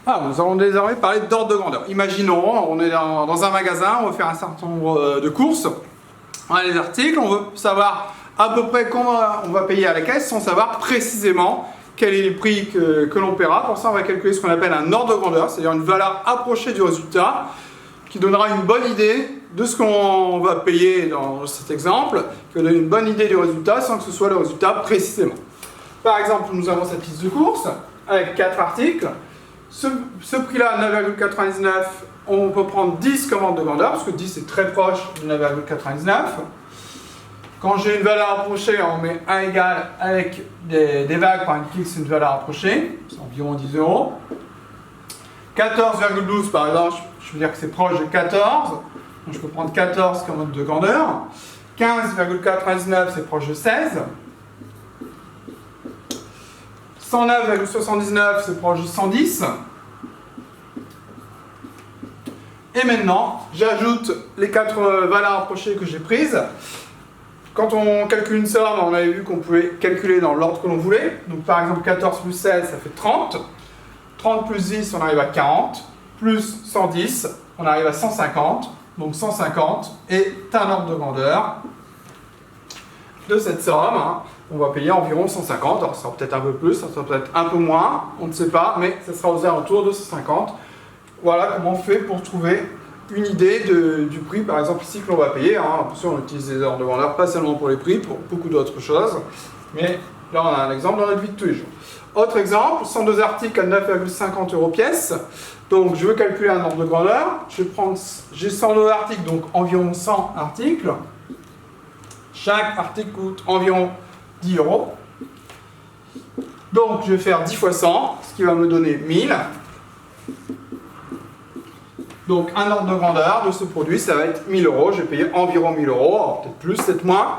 Ah, nous allons désormais parler d'ordre de grandeur. Imaginons, on est dans un magasin, on veut faire un certain nombre de courses. On a les articles, on veut savoir à peu près combien on va payer à la caisse sans savoir précisément quel est le prix que l'on paiera. Pour ça, on va calculer ce qu'on appelle un ordre de grandeur, c'est-à-dire une valeur approchée du résultat qui donnera une bonne idée de ce qu'on va payer dans cet exemple, qui va donner une bonne idée du résultat sans que ce soit le résultat précisément. Par exemple, nous avons cette liste de courses avec 4 articles. Ce prix-là, 9,99, on peut prendre 10 comme ordre de grandeur, parce que 10 est très proche de 9,99. Quand j'ai une valeur approchée, on met 1 égal avec des vagues pour indiquer que c'est une valeur approchée, c'est environ 10 €. 14,12 par exemple, je veux dire que c'est proche de 14, donc je peux prendre 14 comme ordre de grandeur. 15,99 c'est proche de 16. 109,79 c'est proche de 110. Et maintenant, j'ajoute les 4 valeurs approchées que j'ai prises. Quand on calcule une somme, on avait vu qu'on pouvait calculer dans l'ordre que l'on voulait. Donc par exemple 14 plus 16 ça fait 30. 30 plus 10 on arrive à 40. Plus 110 on arrive à 150. Donc 150 est un ordre de grandeur de cette somme. On va payer environ 150, alors ça sera peut-être un peu plus, ça sera peut-être un peu moins, on ne sait pas, mais ça sera aux alentours de 150. Voilà comment on fait pour trouver une idée du prix, par exemple ici que l'on va payer. Attention, on utilise des ordres de grandeur pas seulement pour les prix, pour beaucoup d'autres choses, mais là on a un exemple dans notre vie de tous les jours. Autre exemple, 102 articles à 9,50 € pièce. Donc je veux calculer un ordre de grandeur, j'ai 102 articles, donc environ 100 articles. Chaque article coûte environ 10 €. Donc je vais faire 10 fois 100, ce qui va me donner 1000. Donc un ordre de grandeur de ce produit, ça va être 1000 €. Je vais payer environ 1000 €, alors peut-être plus, peut-être moins.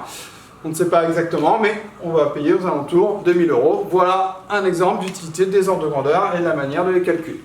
On ne sait pas exactement, mais on va payer aux alentours de 1000 €. Voilà un exemple d'utilité des ordres de grandeur et de la manière de les calculer.